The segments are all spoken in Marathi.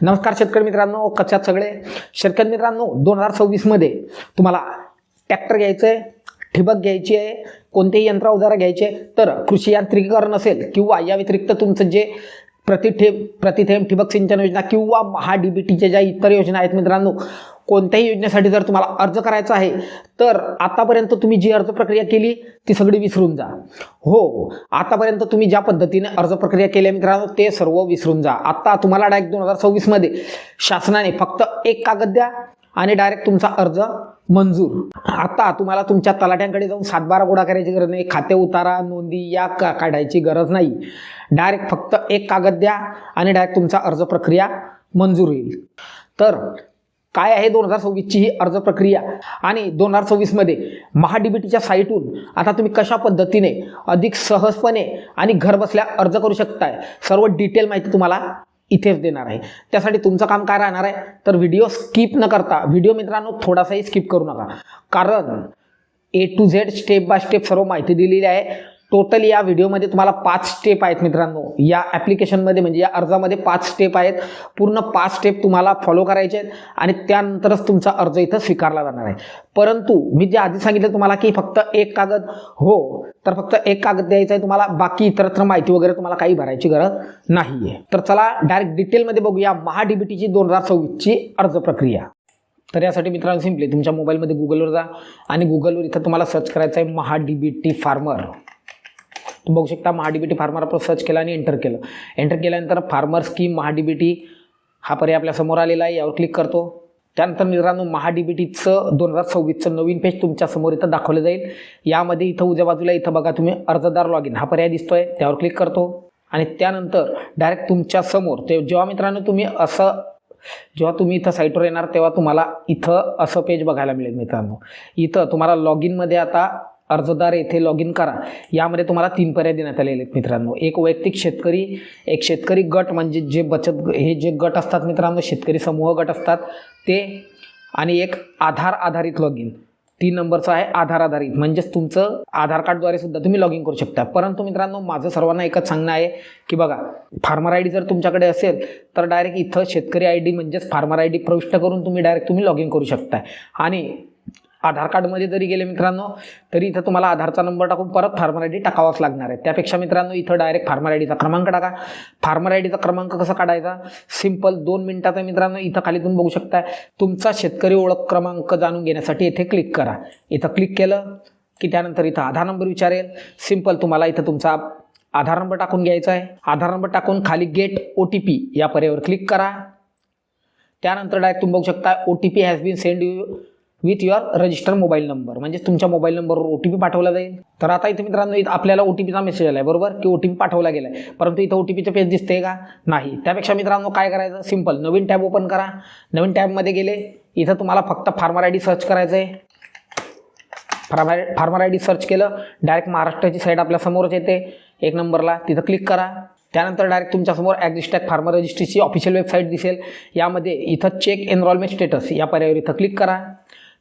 नमस्कार शेतकरी मित्रांनो, कशा आहात सगळे? शेतकरी मित्रांनो, 2026 मध्ये तुम्हाला ट्रॅक्टर घ्यायचं आहे, ठिबक घ्यायची आहे, कोणतेही यंत्र अवजार घ्यायचे, तर कृषी यांत्रिकीकरण असेल किंवा या व्यतिरिक्त तुमचं जे प्रतिथेंब ठिबक सिंचन योजना किंवा महा-डीबीटीच्या ज्या इतर योजना आहेत मित्रांनो, कोणत्याही योजनेसाठी जर तुम्हाला अर्ज करायचा आहे तर आतापर्यंत तुम्ही जी अर्ज प्रक्रिया केली ती सगळी विसरून जा. हो, आतापर्यंत तुम्ही ज्या पद्धतीने अर्ज प्रक्रिया केली मित्रांनो ते सर्व विसरून जा. आता तुम्हाला डायरेक्ट 2026 मध्ये शासनाने फक्त एक कागद द्या आणि डायरेक्ट तुमचा अर्ज मंजूर. आता तुम्हाला तुमच्या तलाट्यांकडे जाऊन 7-12 गोळा करायची गरज नाही, खाते उतारा नोंदी या काढायची गरज नाही. डायरेक्ट फक्त एक कागद द्या आणि डायरेक्ट तुमचा अर्ज प्रक्रिया मंजूर होईल. तर काय आहे 2026ची ही अर्ज प्रक्रिया आणि 2026 मध्ये महा-डीबीटीच्या साईटहून आता तुम्ही कशा पद्धतीने अधिक सहजपणे आणि घर बसल्या अर्ज करू शकताय, सर्व डिटेल माहिती तुम्हाला इथेच देणार आहे. त्यासाठी तुमचं काम काय राहणार आहे, तर व्हिडिओ स्किप न करता, व्हिडिओ मित्रांनो थोडासाही स्किप करू नका, कारण A to Z step by step सर्व माहिती दिलेली आहे. टोटल या व्हिडिओमध्ये तुम्हाला 5 स्टेप आहेत मित्रांनो. या ॲप्लिकेशनमध्ये म्हणजे या अर्जामध्ये 5 स्टेप आहेत. पूर्ण 5 स्टेप तुम्हाला फॉलो करायचे आहेत आणि त्यानंतरच तुमचा अर्ज इथं स्वीकारला जाणार आहे. परंतु मी जे आधी सांगितलं तुम्हाला की फक्त एक कागद, हो तर फक्त एक कागद द्यायचा आहे तुम्हाला, बाकी इतरत्र माहिती वगैरे तुम्हाला काही भरायची गरज नाही आहे. तर चला डायरेक्ट डिटेलमध्ये बघूया महा-डीबीटीची 2026ची अर्ज प्रक्रिया. तर यासाठी मित्रांनो सिम्पली तुमच्या मोबाईलमध्ये गुगलवर जा आणि गुगलवर इथं तुम्हाला सर्च करायचं आहे महा-डीबीटी फार्मर. तुम्ही बघू शकता महा-डीबीटी फार्मर आपण सर्च केलं आणि एंटर केलं. एंटर केल्यानंतर फार्मर स्कीम महा-डीबीटी हा पर्याय आपल्या समोर आलेला आहे, यावर क्लिक करतो. त्यानंतर मित्रांनो महा-डीबीटीचं 2026चं नवीन पेज तुमच्या समोर इथं दाखवलं जाईल. यामध्ये इथं उजव्या बाजूला इथं बघा तुम्ही अर्जदार लॉग इन हा पर्याय दिसतोय, त्यावर क्लिक करतो आणि त्यानंतर डायरेक्ट तुमच्या समोर ते जेव्हा मित्रांनो जेव्हा तुम्ही इथं साईटवर येणार तेव्हा तुम्हाला इथं असं पेज बघायला मिळेल मित्रांनो. इथं तुम्हाला लॉग इनमध्ये आता अर्जदार येथे लॉग इन करा. यामध्ये तुम्हाला 3 पर्याय देण्यात आलेले आहेत मित्रांनो. एक वैयक्तिक शेतकरी, एक शेतकरी गट म्हणजे जे हे जे गट असतात मित्रांनो, शेतकरी समूह गट असतात ते, आणि एक आधार आधारित लॉग इन. 3 नंबरचं आहे आधार आधारित, म्हणजेच तुमचं आधार कार्डद्वारे सुद्धा तुम्ही लॉग इन करू शकता. परंतु मित्रांनो माझं सर्वांना एकच सांगणं आहे की बघा, फार्मर आय डी जर तुमच्याकडे असेल तर डायरेक्ट इथं शेतकरी आय डी म्हणजेच फार्मर आय डी प्रविष्ट करून तुम्ही लॉग इन करू शकता. आणि आधार कार्डमध्ये जरी गेले मित्रांनो तरी इथं तुम्हाला आधारचा नंबर टाकून परत फार्मर आय डी टाकावाच लागणार आहे. त्यापेक्षा मित्रांनो इथं डायरेक्ट फार्मर आय डीचा क्रमांक टाका. फार्मर आय डीचा क्रमांक कसा काढायचा, सिंपल 2 मिनिटाचा मित्रांनो. इथं खाली तुम्ही बघू शकता तुमचा शेतकरी ओळख क्रमांक जाणून घेण्यासाठी इथे क्लिक करा. इथं क्लिक केलं की त्यानंतर इथं आधार नंबर विचारेल. सिंपल तुम्हाला इथं तुमचा आधार नंबर टाकून घ्यायचा आहे. आधार नंबर टाकून खाली गेट OTP या पर्यायावर क्लिक करा. त्यानंतर डायरेक्ट तुम्ही बघू शकता OTP has been send you with your register mobile number, म्हणजे तुमच्या मोबाईल नंबरवर OTP पाठवला जाईल. तर आता इथे मित्रांनो इथं आपल्याला OTPचा मेसेज आला आहे बरोबर, की OTP पाठवला गेला आहे, परंतु इथं OTPचं पेज दिसते का, नाही. त्यापेक्षा मित्रांनो काय करायचं, सिंपल नवीन टॅब ओपन करा. नवीन टॅबमध्ये गेले इथं तुम्हाला फक्त फार्मर आय डी सर्च करायचं आहे. फार्मर आय डी सर्च केलं, डायरेक्ट महाराष्ट्राची साईट आपल्या समोरच येते 1 नंबरला, तिथं क्लिक करा. त्यानंतर डायरेक्ट तुमच्यासमोर ॲग्रिस्टॅक फार्मर रजिस्ट्रीची ऑफिशियल वेबसाईट दिसेल. यामध्ये इथं चेक एनरोलमेंट स्टेटस या पर्यायावर इथं क्लिक करा.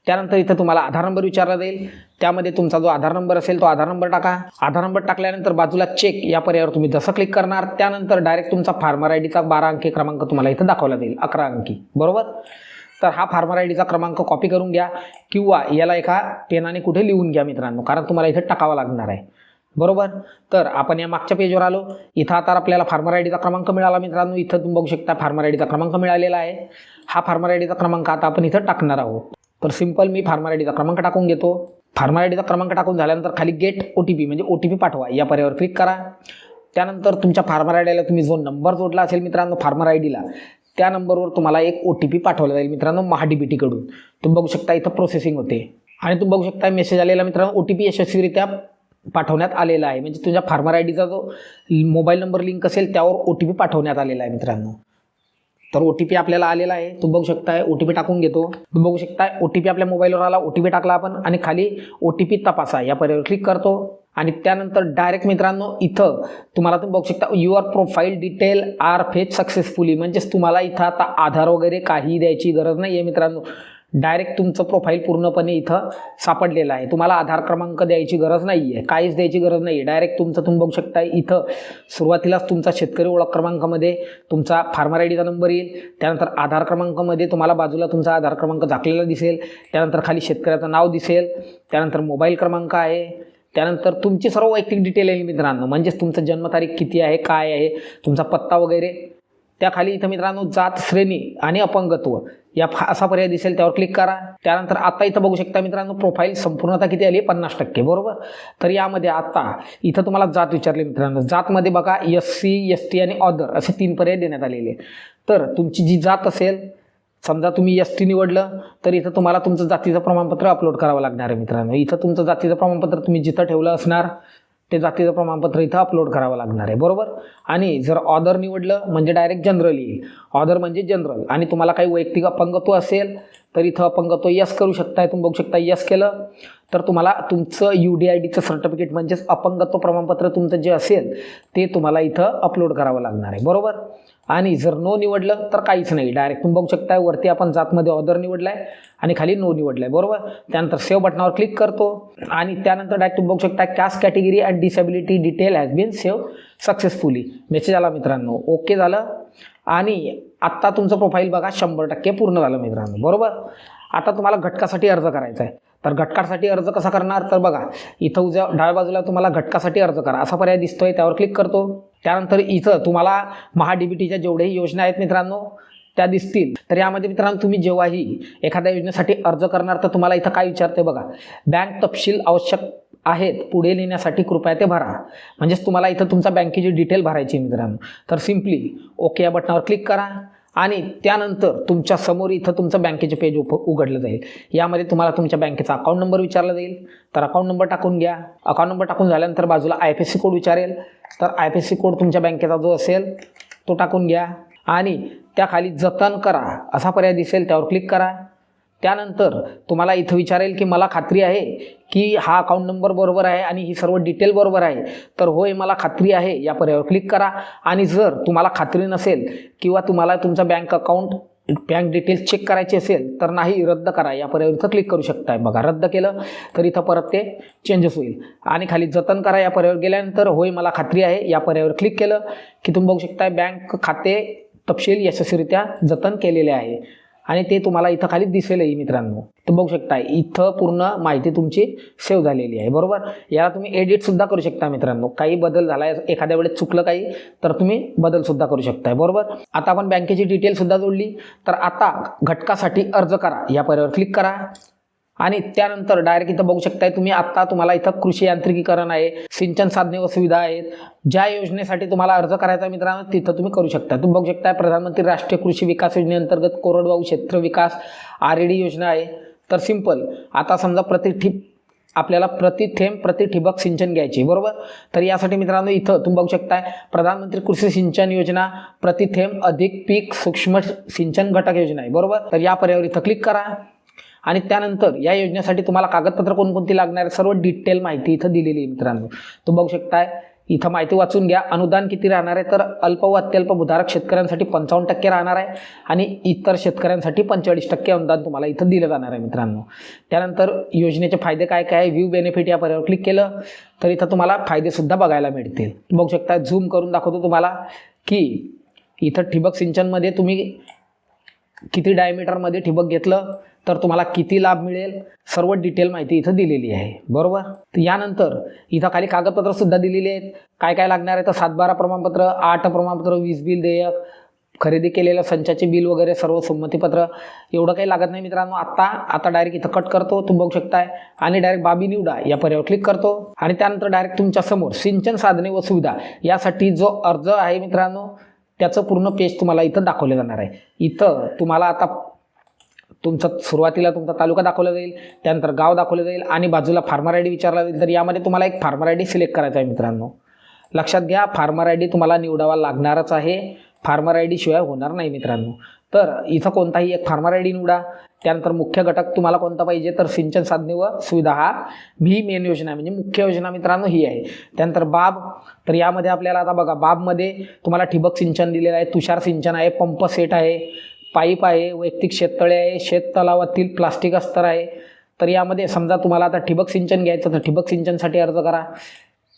त्यानंतर इथं तुम्हाला आधार नंबर विचारला जाईल. त्यामध्ये तुमचा जो आधार नंबर असेल तो आधार नंबर टाका. आधार नंबर टाकल्यानंतर बाजूला चेक या पर्यायावर तुम्ही जसं क्लिक करणार त्यानंतर डायरेक्ट तुमचा फार्मर आय डीचा 12 अंकी क्रमांक तुम्हाला इथं दाखवला जाईल, 11 अंकी बरोबर. तर हा फार्मर आय डीचा क्रमांक कॉपी करून घ्या किंवा याला एका पेनाने कुठे लिहून घ्या मित्रांनो, कारण तुम्हाला इथं टाकावा लागणार आहे बरोबर. तर आपण या मागच्या पेजवर आलो. इथं आता आपल्याला फार्मर आय डीचा क्रमांक मिळाला मित्रांनो. इथं तुम्ही बघू शकता फार्मर आय डीचा क्रमांक मिळालेला आहे. हा फार्मर आय डीचा क्रमांक आता आपण इथं टाकणार आहोत. तर सिंपल मी फार्मर आय डीचा क्रमांक टाकून घेतो. फार्मर आय डीचा क्रमांक टाकून झाल्यानंतर खाली गेट OTP म्हणजे OTP पाठवा या पर्यायावर क्लिक करा. त्यानंतर तुमच्या फार्मर आय डीला तुम्ही जो नंबर जोडला असेल मित्रांनो फार्मर आय डीला, त्या नंबरवर तुम्हाला एक OTP पाठवला जाईल मित्रांनो महा-डीबीटीकडून. तुम्ही बघू शकता इथं प्रोसेसिंग होते आणि तुम्ही बघू शकता मेसेज आलेला मित्रांनो OTP यशस्वीरित्या पाठवण्यात आलेला आहे. म्हणजे तुमच्या फार्मर आय डीचा जो मोबाईल नंबर लिंक असेल त्यावर OTP पाठवण्यात आलेला आहे मित्रांनो. तर OTP आपल्याला आलेला आहे, तुम्ही बघू शकताय. OTP टाकून घेतो. तुम्ही बघू शकताय OTP आपल्या मोबाईलवर आला. OTP टाकला आपण आणि खाली OTP तपासा या पर्यायावर क्लिक करतो आणि त्यानंतर डायरेक्ट मित्रांनो इथं तुम्हाला तुम्ही बघू शकता your profile detail are fetch successfully, म्हणजेच तुम्हाला इथं आता आधार वगैरे काही द्यायची गरज नाही आहे मित्रांनो. डायरेक्ट तुमचं प्रोफाईल पूर्णपणे इथं सापडलेलं आहे. तुम्हाला आधार क्रमांक द्यायची गरज नाही आहे, काहीच द्यायची गरज नाही आहे. डायरेक्ट तुमचं तुम्ही बघू शकता इथं सुरुवातीलाच तुमचा शेतकरी ओळख क्रमांकामध्ये तुमचा फार्मर आय डीचा नंबर येईल. त्यानंतर आधार क्रमांकामध्ये तुम्हाला बाजूला तुमचा आधार क्रमांक झाकलेला दिसेल. त्यानंतर खाली शेतकऱ्याचं नाव दिसेल. त्यानंतर मोबाईल क्रमांक आहे. त्यानंतर तुमची सर्व वैयक्तिक डिटेल आहे मित्रांनो, म्हणजेच तुमचं जन्मतारीख किती आहे, काय आहे, तुमचा पत्ता वगैरे. त्याखाली इथं मित्रांनो जात, श्रेणी आणि अपंगत्व या असा पर्याय दिसेल, त्यावर क्लिक करा. त्यानंतर आता इथं बघू शकता मित्रांनो प्रोफाईल संपूर्णता किती आली, 50%, बरोबर. तर यामध्ये आता इथं तुम्हाला जात विचारली मित्रांनो. जातमध्ये बघा SC, ST आणि अदर असे 3 पर्याय देण्यात आलेले. तर तुमची जी जात असेल, समजा तुम्ही ST निवडलं तर इथं तुम्हाला तुमचं जातीचं प्रमाणपत्र अपलोड करावं लागणार आहे मित्रांनो. इथं तुमचं जातीचं प्रमाणपत्र तुम्ही जिथं ठेवलं असणार ते जातीचं प्रमाणपत्र इथं अपलोड करावं लागणार आहे, बरोबर. आणि जर ऑदर निवडलं म्हणजे डायरेक्ट जनरल येईल. ऑदर म्हणजे जनरल. आणि तुम्हाला काही वैयक्तिक अपंगत्व असेल तर इथं अपंगत्व यस करू शकताय. तुम्ही बघू शकता यस केलं तर तुम्हाला तुमचं UDIDचं सर्टिफिकेट म्हणजेच अपंगत्व प्रमाणपत्र तुमचं जे असेल ते तुम्हाला इथं अपलोड करावं लागणार आहे, बरोबर. आणि जर नो निवडलं तर काहीच नाही, डायरेक्ट तुम्ही बघू शकता वरती आपण जातमध्ये ऑदर निवडला आहे आणि खाली नो निवडलं आहे, बरोबर. त्यानंतर सेव्ह बटनावर क्लिक करतो आणि त्यानंतर डायरेक्ट तुम्ही बघू शकता caste category and disability detail has been save successfully message आला मित्रांनो. ओके झालं. आणि आत्ता तुमचं प्रोफाईल बघा 100% पूर्ण झालं मित्रांनो, बरोबर. आता तुम्हाला घटकासाठी अर्ज करायचा आहे. तर घटकासाठी अर्ज कसा करणार, तर बघा इथं उजव्या डाव्या बाजूला तुम्हाला घटकासाठी अर्ज करा असा पर्याय दिसतोय, त्यावर क्लिक करतो. त्यानंतर इथं तुम्हाला महाडीबीटीच्या जेवढेही योजना आहेत मित्रांनो त्या दिसतील. तर यामध्ये मित्रांनो तुम्ही जेव्हाही एखाद्या योजनेसाठी अर्ज करणार तर तुम्हाला इथं काय विचारते बघा, बँक तपशील आवश्यक आहेत पुढे लिहिण्यासाठी कृपया ते भरा. म्हणजेच तुम्हाला इथं तुमचा बँकेची डिटेल भरायची मित्रांनो. तर सिम्पली ओके या बटनावर क्लिक करा आणि त्यानंतर तुमच्या समोर इथं तुमचं बँकेचे पेज उघडलं जाईल. यामध्ये तुम्हाला तुमच्या बँकेचा अकाउंट नंबर विचारला जाईल. तर अकाउंट नंबर टाकून घ्या. अकाउंट नंबर टाकून झाल्यानंतर बाजूला IFSC कोड विचारेल. तर IFSC कोड तुमच्या बँकेचा जो असेल तो टाकून घ्या आणि त्याखाली जतन करा असा पर्याय दिसेल, त्यावर क्लिक करा. त्यानंतर तुम्हाला इथं विचारेल की मला खात्री आहे की हा अकाउंट नंबर बरोबर आहे आणि ही सर्व डिटेल बरोबर आहे. तर होय मला खात्री आहे या पर्यायावर क्लिक करा. आणि जर तुम्हाला खात्री नसेल किंवा तुम्हाला तुमचा बँक डिटेल्स चेक करायची असेल तर नाही, रद्द करा या पर्यायावर इथं क्लिक करू शकताय. बघा रद्द केलं तर इथं परत ते चेंजेस होईल. आणि खाली जतन करा या पर्यायावर गेल्यानंतर होय मला खात्री आहे या पर्यायावर क्लिक केलं की तुम्ही बघू शकताय बँक खाते तपशील यशस्वीरित्या जतन केलेले आहे आणि ते तुम्हाला इथं खाली दिसेलही मित्रांनो. तर बघू शकता इथं पूर्ण माहिती तुमची सेव्ह झालेली आहे, बरोबर. याला तुम्ही एडिटसुद्धा करू शकता मित्रांनो. काही बदल झाला आहे, एखाद्या वेळेस चुकलं काही तर तुम्ही बदलसुद्धा करू शकताय, बरोबर. आता आपण बँकेची डिटेलसुद्धा जोडली. तर आता घटकासाठी अर्ज करा या पर्यायावर क्लिक करा आणि त्यानंतर डायरेक्ट इथं बघू शकताय तुम्ही आत्ता तुम्हाला इथं कृषी यांत्रिकीकरण आहे, सिंचन साधने व सुविधा आहेत. ज्या योजनेसाठी तुम्हाला अर्ज करायचा मित्रांनो तिथं तुम्ही करू शकता. तुम्ही बघू शकता प्रधानमंत्री राष्ट्रीय कृषी विकास योजनेअंतर्गत कोरडवाहू क्षेत्र विकास RAD योजना आहे. तर सिंपल आता समजा आपल्याला प्रति थेंब प्रति ठिबक सिंचन घ्यायचे, बरोबर. तर यासाठी मित्रांनो इथं तुम्ही बघू शकताय प्रधानमंत्री कृषी सिंचन योजना प्रति थेंब अधिक पीक सूक्ष्म सिंचन घटक योजना आहे, बरोबर. तर या पर्यायावर इथं क्लिक करा आणि त्यानंतर या योजनेसाठी तुम्हाला कागदपत्र कोणकोणती लागणार आहे सर्व डिटेल माहिती इथं दिलेली आहे मित्रांनो. तुम्ही बघू शकताय इथं माहिती वाचून घ्या. अनुदान किती राहणार आहे, तर अल्प व अत्यल्प भूधारक शेतकऱ्यांसाठी 55% राहणार आहे आणि इतर शेतकऱ्यांसाठी 45% अनुदान तुम्हाला इथं दिलं जाणार आहे मित्रांनो. त्यानंतर योजनेचे फायदे काय काय आहे, व्ह्यू बेनिफिट या पर्यायावर क्लिक केलं तर इथं तुम्हाला फायदेसुद्धा बघायला मिळतील. बघू शकता झूम करून दाखवतो तुम्हाला की इथं ठिबक सिंचनमध्ये तुम्ही किती डायमीटरमध्ये ठिबक घेतलं तर तुम्हाला किती लाभ मिळेल सर्व डिटेल माहिती इथं दिलेली आहे, बरोबर. तर यानंतर इथं खाली कागदपत्र सुद्धा दिलेली आहेत. काय काय लागणार आहे तर 7/12 प्रमाणपत्र, 8 प्रमाणपत्र, वीज बिल देयक, खरेदी केलेल्या संचाचे बिल वगैरे सर्व संमतीपत्र. एवढं काही लागत नाही मित्रांनो. आता डायरेक्ट इथं कट करतो, तुम्ही बघू शकताय आणि डायरेक्ट बाबी निवडा या पर्यायावर क्लिक करतो आणि त्यानंतर डायरेक्ट तुमच्या समोर सिंचन साधने व सुविधा यासाठी जो अर्ज आहे मित्रांनो त्याचं पूर्ण पेज तुम्हाला इथं दाखवलं जाणार आहे. इथं तुम्हाला आता सुरुवातीला तुमचा तालुका दाखवला जाईल, त्यानंतर गाव दाखवलं जाईल आणि बाजूला फार्मर ID विचारला जाईल. तर यामध्ये तुम्हाला एक फार्मर ID सिलेक्ट करायचा आहे मित्रांनो. लक्षात घ्या फार्मर ID तुम्हाला निवडावा लागणारच आहे, फार्मर ID शिवाय होणार नाही मित्रांनो. तर इथं कोणताही एक फार्मर ID निवडा. त्यानंतर मुख्य घटक तुम्हाला कोणता पाहिजे तर सिंचन साधने व सुविधा हा ही मेन योजना म्हणजे मुख्य योजना मित्रांनो ही आहे. त्यानंतर बाब, तर यामध्ये आपल्याला आता बघा बाबमध्ये तुम्हाला ठिबक सिंचन दिलेलं आहे, तुषार सिंचन आहे, पंप सेट आहे, पाईप आहे, वैयक्तिक शेततळे आहे, शेततलावातील प्लास्टिक अस्तर आहे. तर यामध्ये समजा तुम्हाला आता ठिबक सिंचन घ्यायचं तर ठिबक सिंचनसाठी अर्ज करा.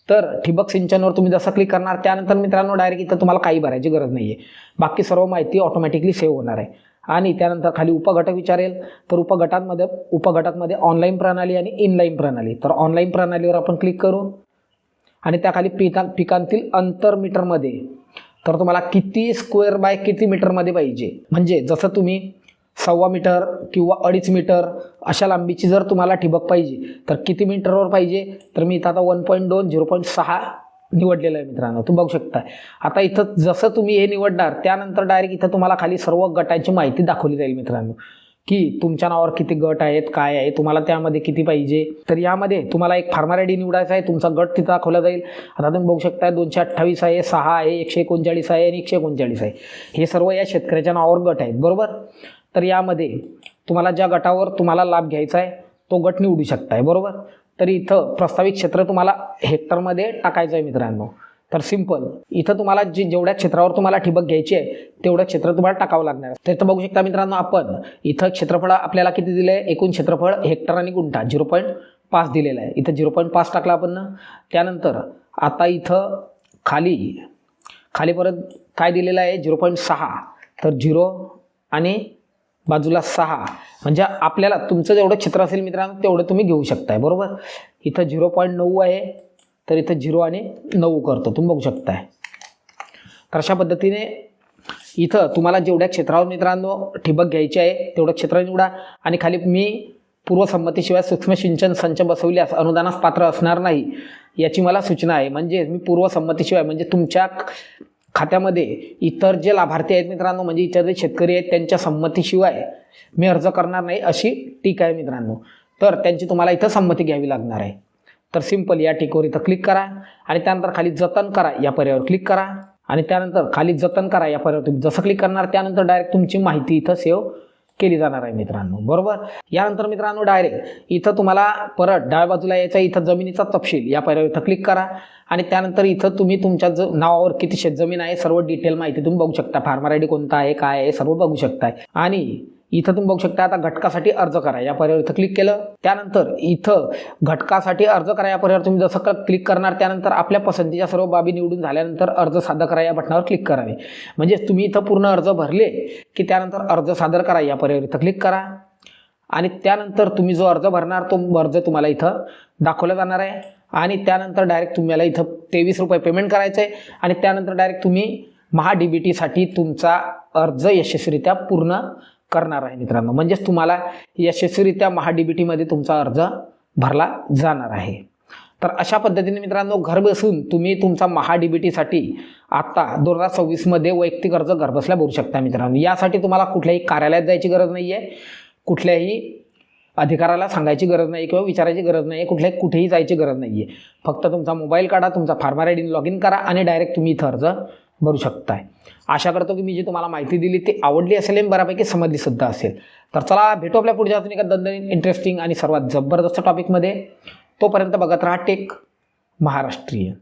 तर ठिबक सिंचनवर तुम्ही जसं क्लिक करणार त्यानंतर मित्रांनो डायरेक्ट इथं तुम्हाला काही भरायची गरज नाही आहे. बाकी सर्व माहिती ऑटोमॅटिकली सेव्ह होणार आहे. आणि त्यानंतर खाली उपघटक विचारेल. तर उपघटकमध्ये ऑनलाईन प्रणाली आणि इनलाईन प्रणाली. तर ऑनलाईन प्रणालीवर आपण क्लिक करू आणि त्याखाली पिकांतील अंतर मीटरमध्ये. तर तुम्हाला किती स्क्वेअर बाय किती मीटरमध्ये पाहिजे, म्हणजे जसं तुम्ही 1.25 मीटर किंवा 2.5 मीटर अशा लांबीची जर तुम्हाला ठिबक पाहिजे तर किती मीटरवर पाहिजे. तर मी इथं आता 1.2 0.6 निवडलेलं आहे मित्रांनो, तुम्ही बघू शकता. आता इथं जसं तुम्ही हे निवडणार त्यानंतर डायरेक्ट इथं तुम्हाला खाली सर्व गटांची माहिती दाखवली जाईल मित्रांनो, की तुमच्या नावावर किती गट आहेत, काय आहे, तुम्हाला त्यामध्ये किती पाहिजे. तर यामध्ये तुम्हाला एक फार्मर आय डी निवडायचा आहे, तुमचा गट तिथं दाखवला जाईल. आता तुम्ही बघू शकता 228 आहे, 6 आहे, 139 आहे आणि 139 आहे. हे सर्व या शेतकऱ्याच्या नावावर गट आहेत, बरोबर. तर यामध्ये तुम्हाला ज्या गटावर तुम्हाला लाभ घ्यायचा आहे तो गट निवडू शकताय, बरोबर. तर इथं प्रस्तावित क्षेत्र तुम्हाला हेक्टरमध्ये टाकायचं आहे मित्रांनो. तर सिंपल इथं तुम्हाला जेवढ्या क्षेत्रावर तुम्हाला ठिबक घ्यायची आहे तेवढं क्षेत्र तुम्हाला टाकावं लागणार आहे. तर इथं बघू शकता मित्रांनो, आपण इथं क्षेत्रफळ आपल्याला किती दिलं आहे, एकूण क्षेत्रफळ हेक्टर आणि गुंठा 0.5 दिलेलं आहे. इथं 0.5 टाकला आपण ना. त्यानंतर आता इथं खाली परत काय दिलेलं आहे 0.6. तर 0 आणि बाजूला 6, म्हणजे आपल्याला तुमचं जेवढं क्षेत्र असेल मित्रांनो तेवढं तुम्ही घेऊ शकताय, बरोबर. इथं 0.9 आहे, तर इथं 0 आणि 9 करतो, तुम्ही बघू शकताय. तर अशा पद्धतीने इथं तुम्हाला जेवढ्या क्षेत्रावर मित्रांनो ठिबक घ्यायची आहे तेवढं क्षेत्र निवडा. आणि खाली मी पूर्वसंमतीशिवाय सूक्ष्म सिंचन संच बसवल्यास अनुदानास पात्र असणार नाही याची मला सूचना आहे. म्हणजे मी पूर्वसंमतीशिवाय म्हणजे तुमच्या खात्यामध्ये इतर जे लाभार्थी आहेत मित्रांनो, म्हणजे इतर जे शेतकरी आहेत त्यांच्या संमतीशिवाय मी अर्ज करणार नाही अशी टीक आहे मित्रांनो. तर त्यांची तुम्हाला इथं संमती घ्यावी लागणार आहे. तर सिंपल या टिकवर इथं क्लिक करा आणि त्यानंतर खाली जतन करा या पर्यायावर क्लिक करा आणि त्यानंतर खाली जतन करा या पर्यायावर तुम्ही जसं क्लिक करणार त्यानंतर डायरेक्ट तुमची माहिती इथं सेव्ह केली जाणार आहे मित्रांनो, बरोबर. यानंतर मित्रांनो डायरेक्ट इथं तुम्हाला परत डाव्या बाजूला यायचा, इथं जमिनीचा तपशील या पर्यायावर इथं क्लिक करा आणि त्यानंतर इथं तुम्ही तुमच्या नावावर किती शेतजमीन आहे सर्व डिटेल माहिती तुम्ही बघू शकता. फार्मर आय डी कोणता आहे, काय आहे, सर्व बघू शकताय. आणि इथं तुम्ही बघू शकता आता घटकासाठी अर्ज करा या पर्यायावर इथं क्लिक केलं. त्यानंतर इथं घटकासाठी अर्ज करा या पर्यायावर तुम्ही जसं क्लिक करणार त्यानंतर आपल्या पसंतीच्या सर्व बाबी निवडून झाल्यानंतर अर्ज सादर करा या बटनावर क्लिक करावे. म्हणजे तुम्ही इथं पूर्ण अर्ज भरले की त्यानंतर अर्ज सादर करा या पर्यायावर इथं क्लिक करा आणि त्यानंतर तुम्ही जो अर्ज भरणार तो अर्ज तुम्हाला इथं दाखवला जाणार आहे. आणि त्यानंतर डायरेक्ट तुम्हाला इथं 23 रुपये पेमेंट करायचं आहे आणि त्यानंतर डायरेक्ट तुम्ही महा-DBTसाठी तुमचा अर्ज यशस्वीरित्या पूर्ण करणार आहे मित्रांनो. म्हणजेच तुम्हाला यशस्वीरित्या महा-DBTमध्ये तुमचा अर्ज भरला जाणार आहे. तर अशा पद्धतीने मित्रांनो घर बसून तुम्ही तुमचा महा-DBTसाठी आता 2026 मध्ये वैयक्तिक अर्ज घरबसल्या भरू शकता मित्रांनो. यासाठी तुम्हाला कुठल्याही कार्यालयात जायची गरज नाही आहे, कुठल्याही अधिकाऱ्याला सांगायची गरज नाही किंवा विचारायची गरज नाही, कुठेही जायची गरज नाही आहे. फक्त तुमचा मोबाईल काढा, तुमचा farmer I D log in करा आणि डायरेक्ट तुम्ही इथं अर्ज भरू शकताय. आशा करतो की मी जी तुम्हाला माहिती दिली ती आवडली असेल आणि बऱ्यापैकी समजली सुद्धा असेल. तर चला भेटू आपल्या पुढच्या अजून एका दणदणीत इंटरेस्टिंग आणि सर्वात जबरदस्त टॉपिकमध्ये. तोपर्यंत बघत राहा टेक महाराष्ट्रीयन.